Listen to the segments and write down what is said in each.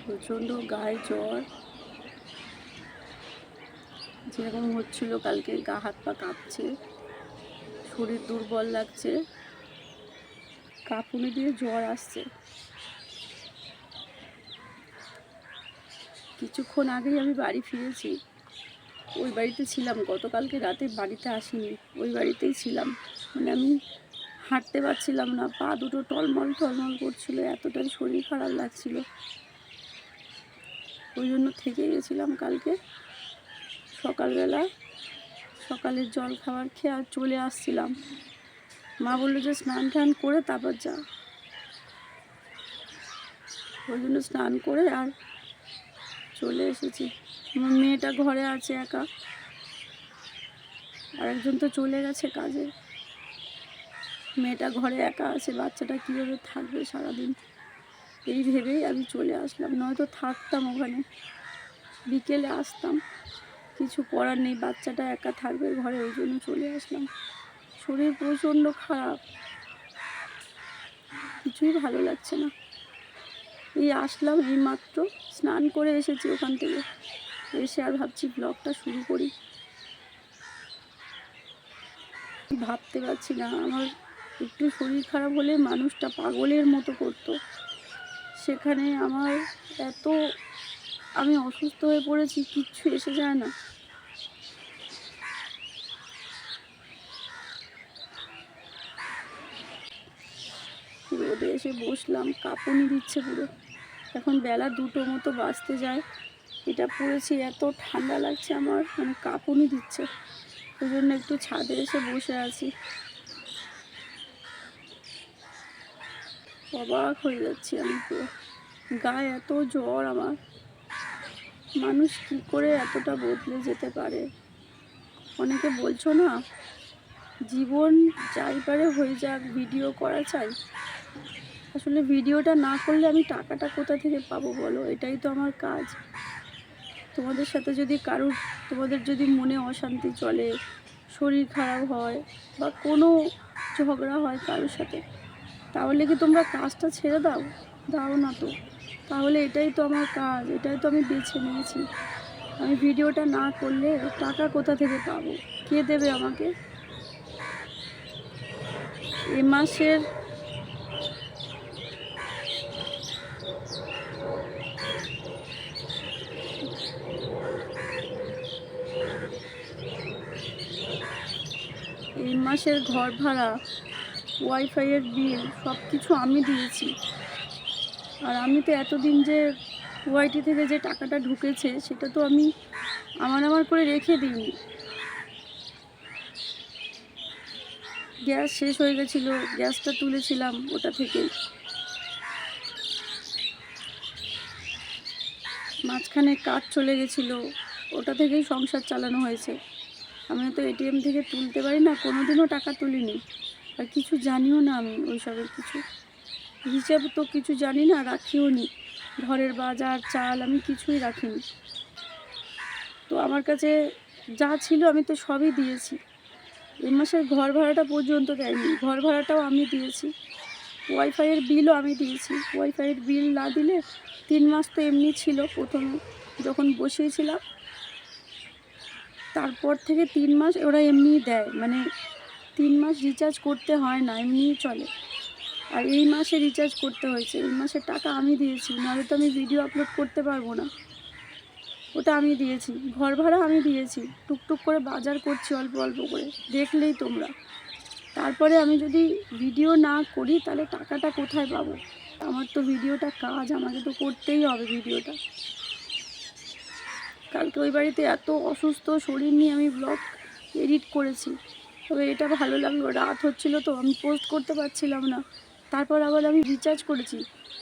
প্রচণ্ড গায়ে জ্বর, যেরকম হচ্ছিল কালকে। গা হাত পা কাঁপছে, শরীর দুর্বল লাগছে, কাঁপুনি দিয়ে জ্বর আসছে। কিছুক্ষণ আগেই আমি বাড়ি ফিরেছি। ওই বাড়িতে ছিলাম, গতকালকে রাতে বাড়িতে আসিনি, ওই বাড়িতেই ছিলাম। মানে আমি হাঁটতে পারছিলাম না, পা দুটো টলমল টলমল করছিল, এতটাই শরীর খারাপ লাগছিল। ওই জন্য থেকে গেছিলাম কালকে। সকালবেলা সকালের জল খাবার খেয়ে আর চলে আসছিলাম। মা বললো যে স্নান টান করে তারপর যা। ওই জন্য স্নান করে আর চলে এসেছি। আমার মেয়েটা ঘরে আছে একা, আর একজন তো চলে গেছে কাজে। মেয়েটা ঘরে একা আছে, বাচ্চাটা কীভাবে থাকবে সারাদিন, এই ভেবেই আমি চলে আসলাম। নয়তো থাকতাম ওখানে, বিকেলে আসতাম, কিছু করার নেই, বাচ্চাটা একা থাকবে ঘরে, ওই জন্য চলে আসলাম। শরীর প্রচণ্ড খারাপ, কিছুই ভালো লাগছে না। এই আসলাম, এই মাত্র স্নান করে এসেছি ওখান থেকে, এসে আর ভাবছি ব্লগটা শুরু করি। ভাবতে পারছি না, আমার একটু শরীর খারাপ হলে মানুষটা পাগলের মতো করতো, সেখানে আমার এত আমি অসুস্থ হয়ে পড়েছি, কিচ্ছু এসে যায় না। রোদে এসে বসলাম, কাঁপুনি দিচ্ছে পুরো। এখন বেলা 2টো মতো বাজতে যায়, এটা পড়েছি, এত ঠান্ডা লাগছে আমার, মানে কাঁপুনি দিচ্ছে। ওই জন্য একটু ছাদে এসে বসে আছি। অবাক হয়ে যাচ্ছি আমি পুরো, গায়ে এত জ্বর আমার। মানুষ কি করে এতটা বদলে যেতে পারে? অনেকে বলছো না, জীবন যাই পারে হয়ে যাক, ভিডিও করা চাই। আসলে ভিডিওটা না করলে আমি টাকাটা কোথা থেকে পাবো বলো? এটাই তো আমার কাজ। তোমাদের সাথে যদি তোমাদের যদি মনে অশান্তি চলে, শরীর খারাপ হয়, বা কোনো ঝগড়া হয় কারোর সাথে, তাহলে কি তোমরা কাজটা ছেড়ে দাও? দাও না তো। তাহলে এটাই তো আমার কাজ, এটাই তো আমি বেছে নিয়েছি। আমি ভিডিওটা না করলে টাকা কোথা থেকে পাবো? কে দেবে আমাকে? এ মাসের ঘর ভাড়া, ওয়াইফাইয়ের বিল, সব কিছু আমি দিয়েছি। আর আমি তো এতদিন যে ওয়াইটি থেকে যে টাকাটা ঢুকেছে, সেটা তো আমি আমার করে রেখে দিইনি। গ্যাস শেষ হয়ে গেছিলো, গ্যাসটা তুলেছিলাম ওটা থেকেই। মাঝখানে কাজ চলে গেছিলো, ওটা থেকেই সংসার চালানো হয়েছে। আমি তো এটিএম থেকে তুলতে পারি না, কোনোদিনও টাকা তুলিনি, আর কিছু জানিও না আমি ওইসবের কিছু হিসাব তো কিছু জানি না, রাখিও নি। ঘরের বাজার চাল আমি কিছুই রাখিনি। তো আমার কাছে যা ছিল আমি তো সবই দিয়েছি। এই মাসের ঘর ভাড়াটা পর্যন্ত দেয়নি, ঘর ভাড়াটাও আমি দিয়েছি। ওয়াইফাইয়ের বিলও আমি দিয়েছি। ওয়াইফাইয়ের বিল না দিলে 3 মাস তো এমনি ছিল প্রথমে যখন বসিয়েছিলাম, তারপর থেকে 3 মাস ওরা এমনিই দেয়, মানে 3 মাস রিচার্জ করতে হয় না, এমনিই চলে। আর এই মাসে রিচার্জ করতে হয়েছে, এই মাসের টাকা আমি দিয়েছি, নাহলে তো আমি ভিডিও আপলোড করতে পারবো না। ওটা আমি দিয়েছি। ঘর ভাড়া আমি দিয়েছি, টুকটুক করে বাজার করছি অল্প অল্প করে, দেখলেই তোমরা। তারপরে আমি যদি ভিডিও না করি তাহলে টাকাটা কোথায় পাবো? আমার তো ভিডিওটা কাজ, আমাকে তো করতেই হবে ভিডিওটা। কালকে ওই বাড়িতে এত অসুস্থ শরীর নিয়ে আমি ব্লগ এডিট করেছি, তবে এটা ভালো লাগলো। রাত হচ্ছিলো তো আমি পোস্ট করতে পারছিলাম না। তারপর আবার আমি রিচার্জ করেছি,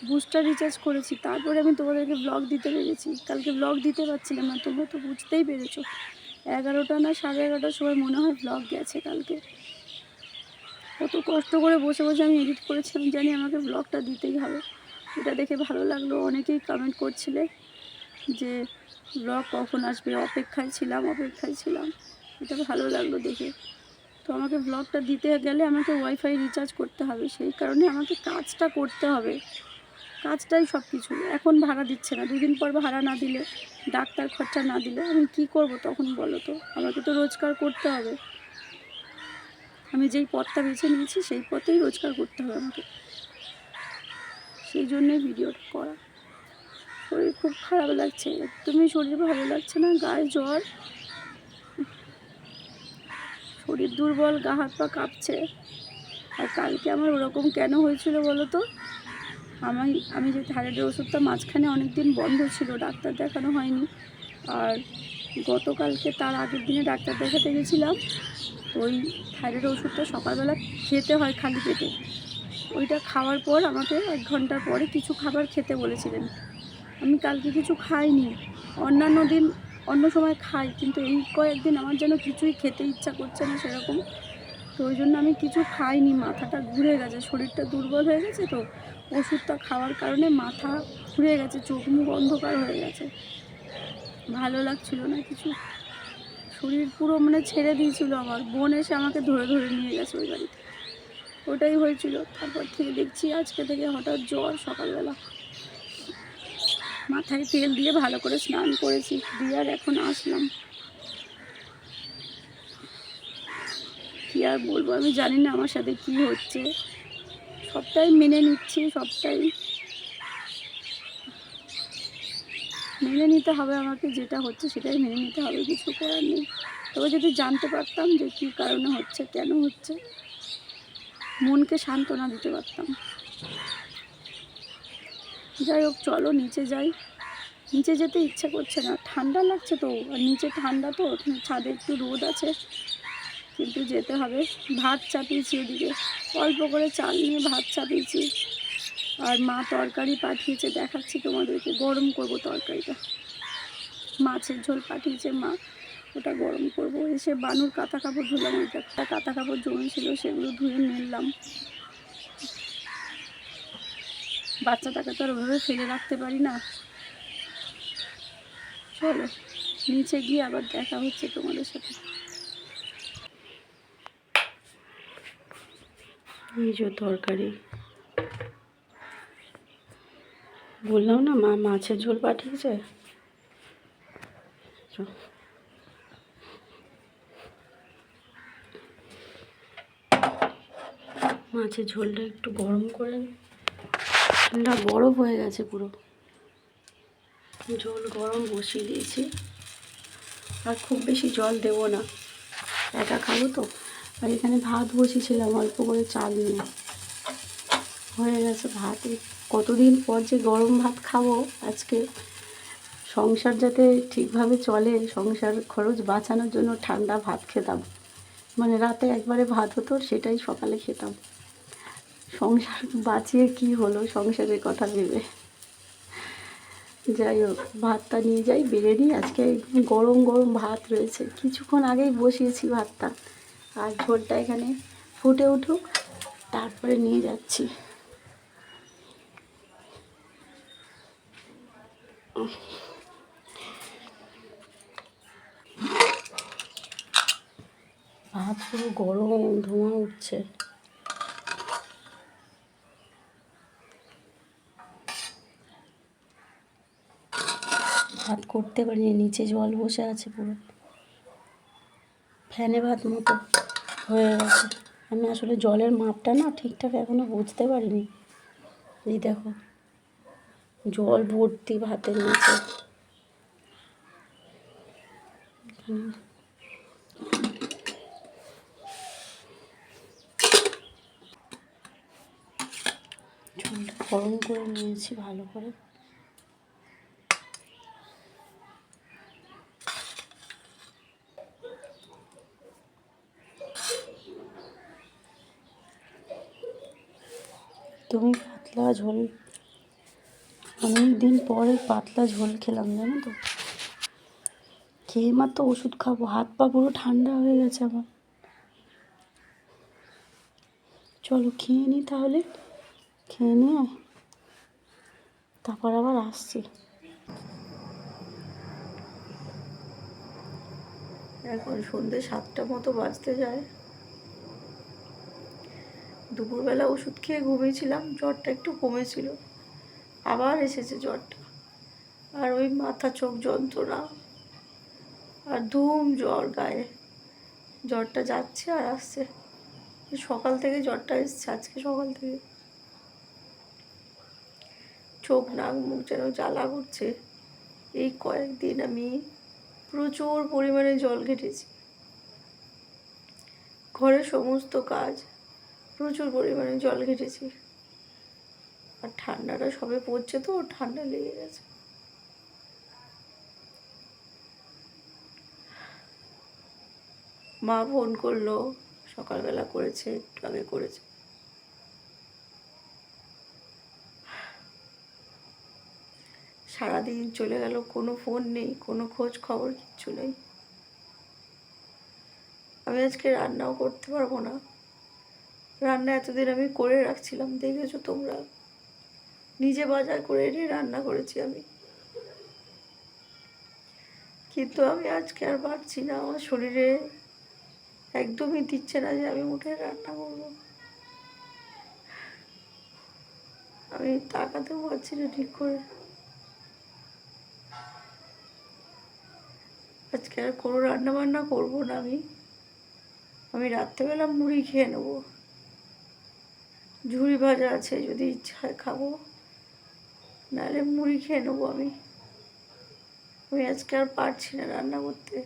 বুস্টার রিচার্জ করেছি, তারপরে আমি তোমাদেরকে ব্লগ দিতে পেরেছি। কালকে ব্লগ দিতে পারছিলাম না, তোমরা তো বুঝতেই পেরেছো। 11টা না 11:30টার সময় মনে হয় ব্লগ গেছে কালকে। কত কষ্ট করে বসে বসে আমি এডিট করেছি, আমি জানি আমাকে ব্লগটা দিতেই হবে। এটা দেখে ভালো লাগলো, অনেকেই কমেন্ট করছিলে যে ব্লগ কখন আসবে, অপেক্ষায় ছিলাম। এটা ভালো লাগলো দেখে। তো আমাকে ব্লগটা দিতে গেলে আমাকে ওয়াইফাই রিচার্জ করতে হবে, সেই কারণে আমাকে কাজটা করতে হবে। কাজটাই সব কিছু। এখন ভাড়া দিচ্ছে না, 2 দিন পর ভাড়া না দিলে, ডাক্তার খরচা না দিলে আমি কি করব তখন বলো তো? আমাকে তো রোজগার করতে হবে। আমি যেই পথটা বেছে নিয়েছি সেই পথেই রোজগার করতে হবে আমাকে। সেই জন্যই ভিডিওটা করা। শরীর খুব খারাপ লাগছে, একদমই শরীর ভালো লাগছে না, গায়ে জ্বর, শরীর দুর্বল, গা হাত পা কাঁপছে। আর কালকে আমার ওরকম কেন হয়েছিল বলো তো? আমি যে থাইরয়েডের ওষুধটা মাঝখানে অনেক দিন বন্ধ ছিল, ডাক্তার দেখানো হয়নি। আর গতকালকে তার আগের দিনে ডাক্তার দেখাতে গেছিলাম। তো ওই থাইরয়েডের ওষুধটা সকালবেলা খেতে হয় খালি পেটে। ওইটা খাওয়ার পর আমাকে 1 ঘন্টার পরে কিছু খাবার খেতে বলেছিলেন। আমি কালকে কিছু খাইনি। অন্যান্য দিন অন্য সময় খাই, কিন্তু এই কয়েকদিন আমার যেন কিছুই খেতে ইচ্ছা করছে না সেরকম। তো ওই জন্য আমি কিছু খাইনি, মাথাটা ঘুরে গেছে, শরীরটা দুর্বল হয়ে গেছে। তো ওষুধটা খাওয়ার কারণে মাথা ঘুরে গেছে, চোখ মুখ অন্ধকার হয়ে গেছে, ভালো লাগছিল না কিছু। শরীর পুরো মানে ছেড়ে দিয়েছিল আমার। বোন এসে আমাকে ধরে ধরে নিয়ে গেছে ওই বাড়িতে, ওটাই হয়েছিল। তারপর থেকে দেখছি আজকে থেকে হঠাৎ জ্বর। সকালবেলা মাথায় তেল দিয়ে ভালো করে স্নান করেছি, দিয়ে আর এখন আসলাম। কি আর বলবো, আমি জানি না আমার সাথে কি হচ্ছে। সবটাই মেনে নিচ্ছি, সবটাই মেনে নিতে হবে আমাকে। যেটা হচ্ছে সেটাই মেনে নিতে হবে, কিছু করার নেই। তবে যদি জানতে পারতাম যে কী কারণে হচ্ছে, কেন হচ্ছে, মনকে সান্ত্বনা দিতে পারতাম। যাই হোক, চলো নিচে যাই। নিচে যেতে ইচ্ছে করছে না, ঠান্ডা লাগছে তো। আর নিচে ঠান্ডা তো, ছাদে একটু রোদ আছে, কিন্তু যেতে হবে। ভাত চাপিয়েছি এদিকে, অল্প করে চাল নিয়ে ভাত চাপিয়েছি। আর মা তরকারি পাঠিয়েছে, দেখাচ্ছি তোমাদেরকে। গরম করব তরকারিটা, মাছের ঝোল পাঠিয়েছে মা, ওটা গরম করব। এসে বানুর কাঁথা কাপড় ধুলাম, ওইটা একটা কাঁথা কাপড় জমেছিল, সেগুলো ধুয়ে নিলাম। বাচ্চাটাকে তো আর ওভাবে ফেলে রাখতে পারি না। চলো নিচে গিয়ে আবার দেখা হচ্ছে তোমাদের সাথে। এই যে তরকারি, বললাম না মা মাছের ঝোল পাঠিয়েছে। মাছের ঝোলটা একটু গরম করে, ঠান্ডা বরফ হয়ে গেছে পুরো। ঝোল গরম বসিয়ে দিয়েছি, আর খুব বেশি জল দেব না, একা খাবো তো। আর এখানে ভাত বসিয়েছিলাম অল্প করে চাল নিয়ে, হয়ে গেছে ভাত। কতদিন পর যে গরম ভাত খাবো আজকে। সংসার যাতে ঠিকভাবে চলে, সংসার খরচ বাঁচানোর জন্য ঠান্ডা ভাত খেতাম। মানে রাতে একবারে ভাত হতো, সেটাই সকালে খেতাম। সংসার বাঁচিয়ে কি হলো সংসারের কথা ভেবে। যাই হোক, ভাতটা নিয়ে যাই, বেড়ে নিই। আজকে গরম গরম ভাত রয়েছে, কিছুক্ষণ আগেই বসিয়েছি ভাতটা। আর ঝোলটা এখানে ফুটে উঠুক, তারপরে নিয়ে যাচ্ছি। ভাত পুরো গরম, ধোঁয়া উঠছে। ভাত করতে পারিনি, নিচে জল বসে আছে, পুরো ফ্যানে ভাত মতো হয়ে গেছে। আমি আসলে জলের মাপটা না ঠিকঠাক এখনো বুঝতে পারিনি। এই দেখো জল ভর্তি ভাতের নিচে। ঝোলটা গরম করে নিয়েছি ভালো করে। তুমি পাতলা ঝোল, অনেক দিন পরে পাতলা ঝোল খেলাম জানো তো। খেয়ে মাত্র ওষুধ খাবো, হাত পা পুরো ঠান্ডা হয়ে গেছে আমার। চলো খেয়ে নিই তাহলে, খেয়ে নিয়ে তারপর আবার আসছি। এখন সন্ধ্যে 7টা মতো বাজতে যায়। দুপুরবেলা ওষুধ খেয়ে ঘুমিয়েছিলাম, জ্বরটা একটু কমেছিল। আবার এসেছে জ্বরটা, আর ওই মাথা চোখ যন্ত্রণা আর ধুম জ্বর গায়ে। জ্বরটা যাচ্ছে আর আসছে, সকাল থেকে জ্বরটা এসছে, আজকে সকাল থেকে চোখ নাক মুখ যেন জ্বালা করছে। এই কয়েকদিন আমি প্রচুর পরিমাণে জল ঘেটেছি, ঘরের সমস্ত কাজ প্রচুর পরিমাণে জল ঘেটেছি। আর ঠান্ডাটা সবে পড়ছে তো, ঠান্ডা লেগে গেছে। মা ফোন করলো, সকালবেলা করেছে, একটু আগে করেছে। সারাদিন চলে গেল, কোনো ফোন নেই, কোনো খোঁজ খবর, কিচ্ছু নেই। আমি আজকে রান্নাও করতে পারবো না। রান্না এতদিন আমি করে রাখছিলাম, দেখেছো তোমরা, নিজে বাজার করে এনে রান্না করেছি আমি। কিন্তু আমি আজকে আর পারছি না, আমার শরীরে একদমই দিচ্ছে না যে আমি উঠে রান্না করবো। আমি তাকাতেও পারছি না ঠিক করে। আজকে আর কোনো রান্না বান্না করবো না আমি রাত্রেবেলা মুড়ি খেয়ে নেবো। ঝুড়ি ভাজা আছে, যদি ইচ্ছা হয় খাবো, নাহলে মুড়ি খেয়ে নেবো আমি আজকে আর পারছি না রান্না করতে।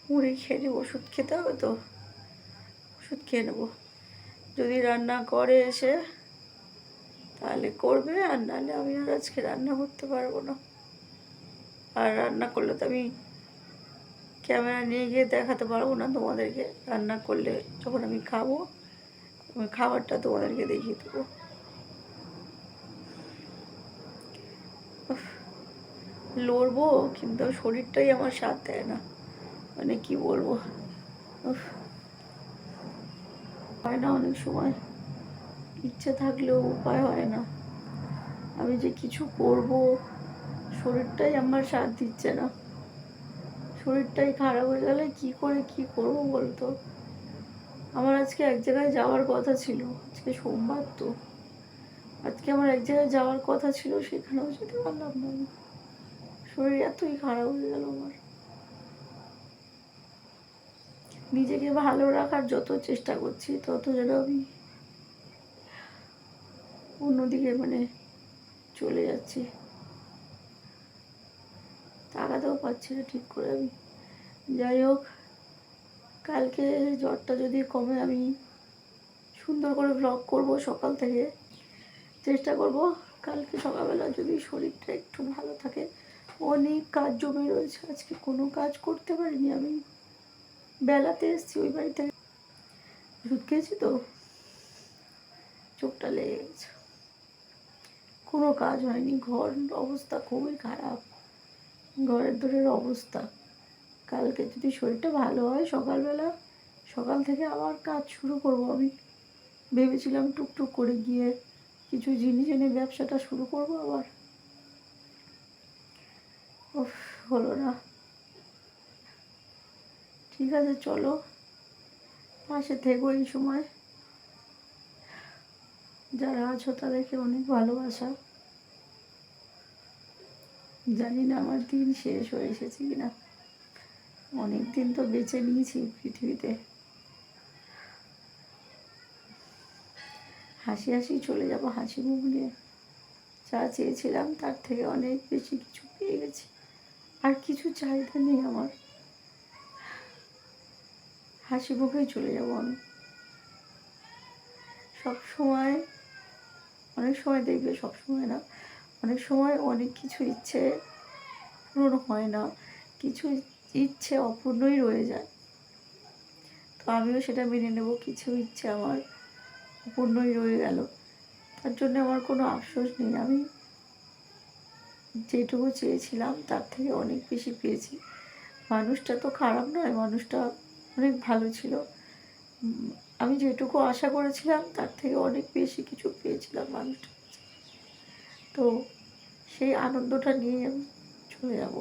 মুড়ি খেয়ে নেবো, ওষুধ খেতে হবে তো, ওষুধ খেয়ে নেবো। যদি রান্না করে এসে তাহলে করবে, আর নাহলে আমি আর আজকে রান্না করতে পারবো না। আর রান্না করলে তো আমি ক্যামেরা নিয়ে গিয়ে দেখাতে পারবো না তোমাদেরকে। রান্না করলে যখন আমি খাবো, আমি খাবারটা তোমাদেরকে দেখিয়ে দেবো। লড়বো, কিন্তু শরীরটাই আমার সাথ দেয় না, মানে কি বলবো, হয় না অনেক সময়, ইচ্ছে থাকলেও উপায় হয় না। আমি যে কিছু করব, শরীরটাই আমার সাথ দিচ্ছে না। শরীরটাই খারাপ হয়ে গেলে কি করে কি করব বলতো। আমার আজকে এক জায়গায় যাওয়ার কথা ছিল, আজকে সোমবার তো, আজকে আমার এক জায়গায় যাওয়ার কথা ছিল, সেখানেও যেতে পারলাম না। শরীর এতই খারাপ হয়ে গেল আমার। নিজেকে ভালো রাখার যত চেষ্টা করছি, তত যেন আমি অন্যদিকে মানে চলে যাচ্ছি, তাকাতেও পারছি না ঠিক করে আমি। যাই হোক, কালকে জ্বরটা যদি কমে আমি সুন্দর করে ব্লগ করব, সকাল থেকে চেষ্টা করব। কালকে সকালবেলা যদি শরীরটা একটু ভালো থাকে, অনেক কাজ জমে রয়েছে, আজকে কোনো কাজ করতে পারিনি আমি। বেলাতে এসেছি ওই বাড়ি থেকে, ওষুধ খেয়েছি তো চোখটা লেগে গেছে, কোনো কাজ হয়নি। ঘর অবস্থা খুবই খারাপ, ঘরের দরের অবস্থা। কালকে যদি শরীরটা ভালো হয়, সকাল থেকে আবার কাজ শুরু করব আমি। ভেবেছিলাম টুকটুক করে গিয়ে কিছু জিনিস এনে ব্যবসাটা শুরু করব আবার, হলো না। ঠিক আছে, চলো, পাশে থেকো এই সময়। যারা আছো তাদেরকে অনেক ভালোবাসা। জানি না আমার দিন শেষ হয়ে এসেছে কিনা, অনেক দিন তো বেঁচে নিয়েছি পৃথিবীতে। হাসি হাসি চলে যাব, হাসি মুখ নিয়ে। যা চেয়েছিলাম তার থেকে অনেক বেশি কিছু পেয়ে গেছি, আর কিছু চাহিদা নেই আমার। হাসি মুখেই চলে যাব আমি সব সময়। অনেক সময় দেখবে, সব সময় না, অনেক সময় অনেক কিছু ইচ্ছে পূরণ হয় না, কিছু ইচ্ছে অপূর্ণই রয়ে যায়। তো আমিও সেটা মেনে নেব, কিছু ইচ্ছে আমার অপূর্ণই রয়ে গেল, তার জন্য আমার কোনো আফসোস নেই। আমি যেটুকু চেয়েছিলাম তার থেকে অনেক বেশি পেয়েছি। মানুষটা তো খারাপ নয়, মানুষটা অনেক ভালো ছিল। আমি যেটুকু আশা করেছিলাম তার থেকে অনেক বেশি কিছু পেয়েছিলাম মানুষটা। তো সেই আনন্দটা নিয়ে আমি চলে যাব।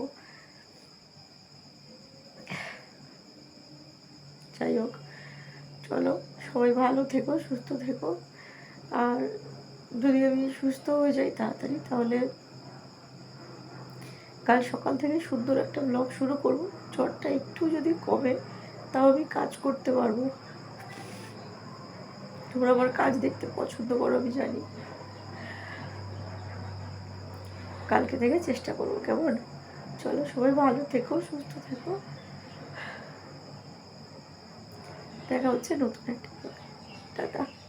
যাই হোক, চলো, সবাই ভালো থেকো, সুস্থ থেকো। আর যদি আমি সুস্থ হয়ে যাই তাড়াতাড়ি, তাহলে কাল সকাল থেকে সুন্দর একটা ব্লগ শুরু করব। জ্বরটা একটু যদি কমে তাও আমি কাজ করতে পারবো। তোমরা আমার কাজ দেখতে পছন্দ করো আমি জানি। কালকে থেকে চেষ্টা করবো, কেমন? চলো, সবাই ভালো থেকো, সুস্থ থেকো। দেখা হচ্ছে নতুন একটা ব্লগে। টাটা।